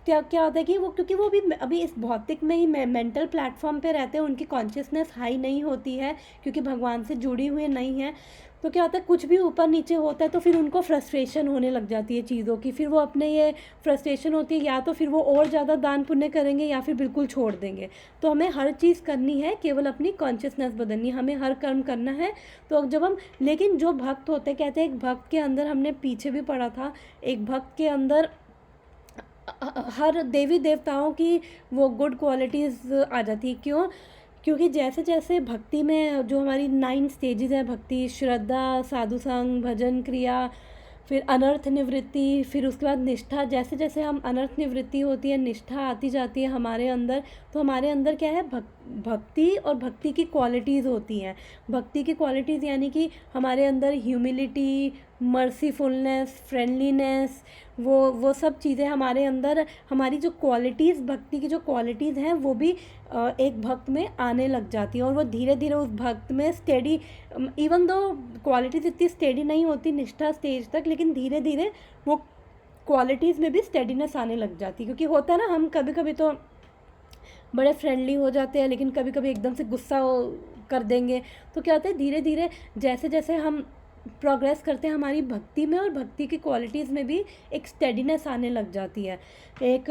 क्या क्या होता है कि वो, क्योंकि वो भी अभी इस भौतिक में ही मेंटल प्लेटफॉर्म पे रहते हैं, उनकी कॉन्शियसनेस हाई नहीं होती है, क्योंकि भगवान से जुड़ी हुई नहीं है। तो क्या होता है, कुछ भी ऊपर नीचे होता है तो फिर उनको फ्रस्ट्रेशन होने लग जाती है चीज़ों की, फिर वो अपने ये फ्रस्ट्रेशन होती है, या तो फिर वो और ज़्यादा दान पुण्य करेंगे या फिर बिल्कुल छोड़ देंगे। तो हमें हर चीज़ करनी है, केवल अपनी कॉन्शियसनेस बदलनी है, हमें हर कर्म करना है। तो जब हम, लेकिन जो भक्त होते हैं, कहते हैं एक भक्त के अंदर, हमने पीछे भी पढ़ा था, एक भक्त के अंदर हर देवी देवताओं की वो गुड क्वालिटीज़ आ जाती है। क्यों? क्योंकि जैसे जैसे भक्ति में जो हमारी 9 स्टेजेस है, भक्ति, श्रद्धा, साधु संग, भजन क्रिया, फिर अनर्थ निवृत्ति, फिर उसके बाद निष्ठा, जैसे जैसे हम अनर्थ निवृत्ति होती है, निष्ठा आती जाती है हमारे अंदर, तो हमारे अंदर क्या है, भक्ति और भक्ति की क्वालिटीज़ होती हैं। भक्ति की क्वालिटीज़ यानी कि हमारे अंदर ह्यूमिलिटी, मर्सीफुलनेस, फ्रेंडलीनेस, वो सब चीज़ें हमारे अंदर, हमारी जो क्वालिटीज़, भक्ति की जो क्वालिटीज़ हैं, वो भी एक भक्त में आने लग जाती है, और वो धीरे धीरे उस भक्त में स्टेडी, इवन दो क्वालिटीज़ इतनी स्टेडी नहीं होती निष्ठा स्टेज तक, लेकिन धीरे धीरे वो क्वालिटीज़ में भी स्टेडीनेस आने लग जाती है। क्योंकि होता है ना, हम कभी कभी तो बड़े फ्रेंडली हो जाते हैं, लेकिन कभी कभी एकदम से गुस्सा कर देंगे। तो क्या होता है, धीरे धीरे जैसे जैसे हम प्रोग्रेस करते हैं हमारी भक्ति में, और भक्ति की क्वालिटीज़ में भी एक स्टेडीनेस आने लग जाती है। एक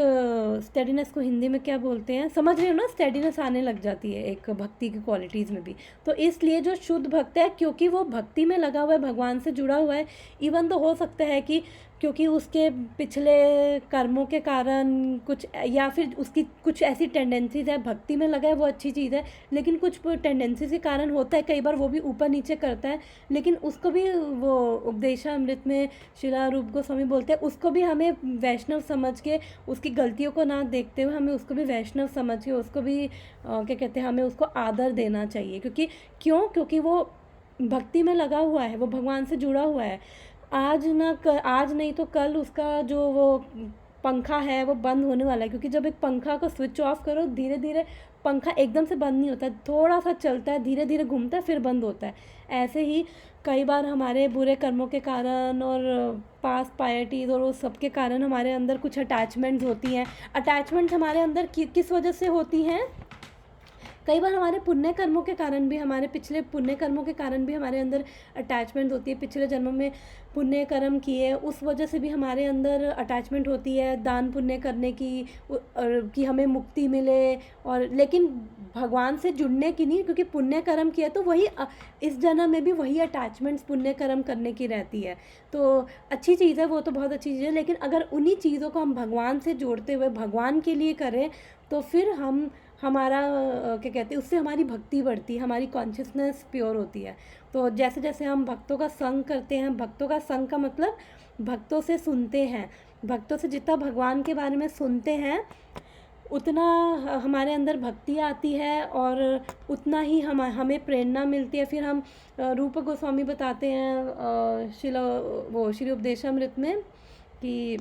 स्टेडीनेस को हिंदी में क्या बोलते हैं, समझ रहे हो ना, स्टेडीनेस आने लग जाती है एक भक्ति की क्वालिटीज़ में भी। तो इसलिए जो शुद्ध भक्त है, क्योंकि वो भक्ति में लगा हुआ है, भगवान से जुड़ा हुआ है, इवन तो हो सकता है कि क्योंकि उसके पिछले कर्मों के कारण कुछ, या फिर उसकी कुछ ऐसी टेंडेंसीज है, भक्ति में लगा है वो अच्छी चीज़ है, लेकिन कुछ टेंडेंसीज के कारण होता है कई बार वो भी ऊपर नीचे करता है, लेकिन उसको भी वो उपदेशामृत में श्रीला रूप गोस्वामी बोलते हैं, उसको भी हमें वैष्णव समझ के, उसकी गलतियों को ना देखते हुए हमें उसको भी वैष्णव समझ के, उसको भी क्या कहते हैं, हमें उसको आदर देना चाहिए। क्योंकि वो भक्ति में लगा हुआ है, वो भगवान से जुड़ा हुआ है। आज नहीं तो कल उसका जो वो पंखा है वो बंद होने वाला है, क्योंकि जब एक पंखा को स्विच ऑफ करो, धीरे धीरे पंखा एकदम से बंद नहीं होता, थोड़ा सा चलता है, धीरे धीरे घूमता है, फिर बंद होता है। ऐसे ही कई बार हमारे बुरे कर्मों के कारण और पास पायटीज़ और उस सब के कारण हमारे अंदर कुछ अटैचमेंट्स होती हैं। अटैचमेंट्स हमारे अंदर किस वजह से होती हैं? कई बार हमारे पुण्य कर्मों के कारण भी, हमारे पिछले पुण्य कर्मों के कारण भी हमारे अंदर अटैचमेंट होती है। पिछले जन्मों में पुण्य कर्म किए, उस वजह से भी हमारे अंदर अटैचमेंट होती है दान पुण्य करने की, कि हमें मुक्ति मिले, और लेकिन भगवान से जुड़ने की नहीं, क्योंकि पुण्य कर्म किया तो वही इस जन्म में भी वही अटैचमेंट्स पुण्य कर्म करने की रहती है। तो अच्छी चीज़ है, वो तो बहुत अच्छी चीज़ है, लेकिन अगर उन्हीं चीज़ों को हम भगवान से जोड़ते हुए भगवान के लिए करें, तो फिर हमारा क्या कहते हैं, उससे हमारी भक्ति बढ़ती है, हमारी कॉन्शियसनेस प्योर होती है। तो जैसे जैसे हम भक्तों का संग करते हैं, भक्तों का संग का मतलब भक्तों से सुनते हैं, भक्तों से जितना भगवान के बारे में सुनते हैं, उतना हमारे अंदर भक्ति आती है, और उतना ही हमें प्रेरणा मिलती है। फिर हम रूप गोस्वामी बताते हैं श्री उपदेशामृत में कि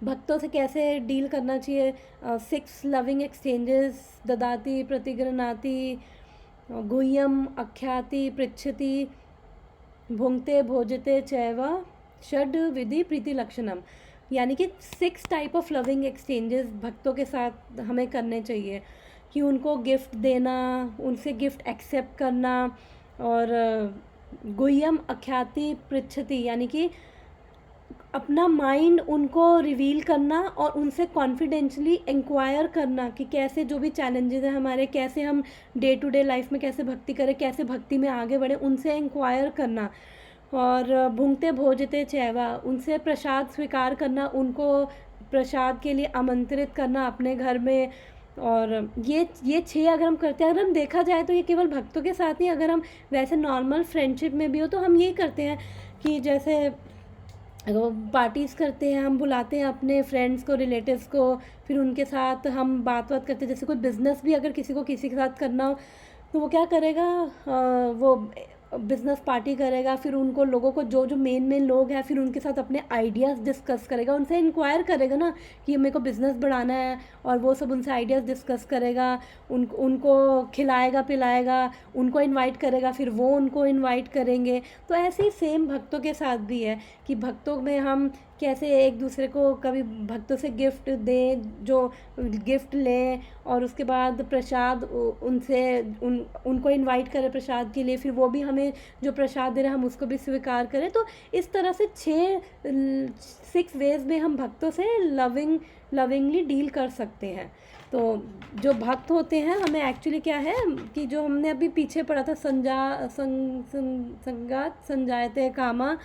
भक्तों से कैसे डील करना चाहिए। 6 लविंग एक्सचेंजेस, ददाति, प्रतिगृह्णाति, गुह्यम, आख्याति, पृच्छति, भुंक्ते, भोजते चैव, षड विधि प्रीति लक्षणम। यानी कि 6 टाइप ऑफ लविंग एक्सचेंजेस भक्तों के साथ हमें करने चाहिए, कि उनको गिफ्ट देना, उनसे गिफ्ट एक्सेप्ट करना, और गुह्यम, आख्याति, पृच्छति यानी कि अपना माइंड उनको रिवील करना, और उनसे कॉन्फिडेंशली इंक्वायर करना कि कैसे जो भी चैलेंजेस हैं हमारे, कैसे हम डे टू डे लाइफ में कैसे भक्ति करें, कैसे भक्ति में आगे बढ़े, उनसे इंक्वायर करना। और भुंक्ते भोजते चैवा, उनसे प्रसाद स्वीकार करना, उनको प्रसाद के लिए आमंत्रित करना अपने घर में, और ये 6 अगर हम करते हैं, अगर हम देखा जाए तो ये केवल भक्तों के साथ नहीं, अगर हम वैसे नॉर्मल फ्रेंडशिप में भी हो तो हम यही करते हैं कि जैसे पार्टीज़ करते हैं, हम बुलाते हैं अपने फ्रेंड्स को, रिलेटिव्स को, फिर उनके साथ हम बात करते हैं। जैसे कोई बिज़नेस भी अगर किसी को किसी के साथ करना हो तो वो क्या करेगा, वो बिज़नेस पार्टी करेगा, फिर उनको लोगों को जो जो मेन लोग हैं फिर उनके साथ अपने आइडियाज़ डिस्कस करेगा, उनसे इंक्वायर करेगा ना कि मेरे को बिज़नेस बढ़ाना है, और वो सब उनसे आइडियाज़ डिस्कस करेगा, उनको खिलाएगा पिलाएगा, उनको इनवाइट करेगा, फिर वो उनको इनवाइट करेंगे। तो ऐसे ही सेम भक्तों के साथ भी है कि भक्तों में हम कैसे एक दूसरे को कभी भक्तों से गिफ्ट दें, जो गिफ्ट लें, और उसके बाद प्रसाद उनसे उनको इनवाइट करें प्रसाद के लिए, फिर वो भी हमें जो प्रसाद दे रहे हैं हम उसको भी स्वीकार करें। तो इस तरह से 6 वेज में हम भक्तों से लविंगली डील कर सकते हैं। तो जो भक्त होते हैं हमें एक्चुअली क्या है कि जो हमने अभी पीछे पढ़ा था संगात संजायते कामा,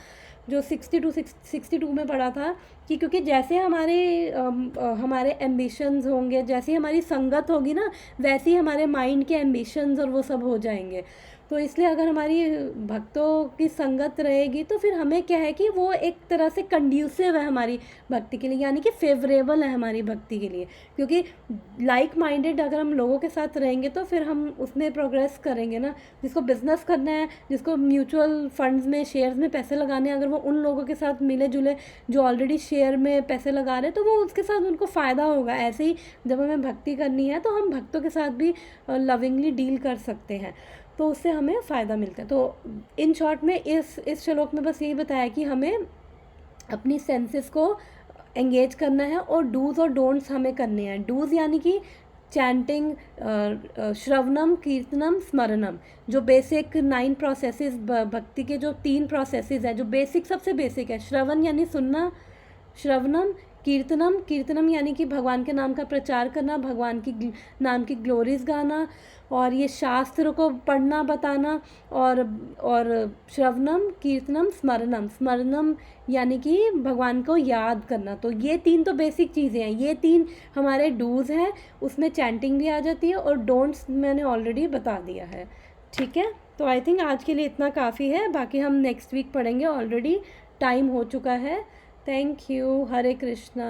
जो 62 में पढ़ा था कि क्योंकि जैसे हमारे एम्बिशंस होंगे, जैसी हमारी संगत होगी ना, वैसे ही हमारे माइंड के एम्बिशंस और वो सब हो जाएंगे। तो इसलिए अगर हमारी भक्तों की संगत रहेगी तो फिर हमें क्या है कि वो एक तरह से कंड्यूसिव है हमारी भक्ति के लिए, यानी कि फेवरेबल है हमारी भक्ति के लिए, क्योंकि लाइक माइंडेड अगर हम लोगों के साथ रहेंगे तो फिर हम उसमें प्रोग्रेस करेंगे ना। जिसको बिज़नेस करना है, जिसको म्यूचुअल फंड्स में शेयर्स में पैसे लगाने हैं, अगर वो उन लोगों के साथ मिले जुले जो ऑलरेडी शेयर में पैसे लगा रहे हैं तो वो उसके साथ उनको फ़ायदा होगा। ऐसे ही जब हमें भक्ति करनी है तो हम भक्तों के साथ भी लविंगली डील कर सकते हैं, तो उससे हमें फ़ायदा मिलता है। तो इन शॉर्ट में इस श्लोक में बस यही बताया कि हमें अपनी सेंसेस को एंगेज करना है, और डूज़ और डोंट्स हमें करने हैं। डूज़ यानी कि चैंटिंग, श्रवणम, कीर्तनम, स्मरणम, जो बेसिक 9 प्रोसेसेस, भक्ति के जो 3 प्रोसेसेस हैं, जो बेसिक सबसे बेसिक है। श्रवण यानी सुनना, श्रवणम, कीर्तनम यानी कि भगवान के नाम का प्रचार करना, भगवान की नाम की ग्लोरीज गाना, और ये शास्त्र को पढ़ना बताना, और श्रवणम, कीर्तनम, स्मरणम यानी कि भगवान को याद करना। तो ये 3 तो बेसिक चीज़ें हैं, ये 3 हमारे डूज़ हैं, उसमें चैंटिंग भी आ जाती है, और डोंट्स मैंने ऑलरेडी बता दिया है। ठीक है, तो आई थिंक आज के लिए इतना काफ़ी है, बाकी हम नेक्स्ट वीक पढ़ेंगे, ऑलरेडी टाइम हो चुका है। Thank you. हरे कृष्णा।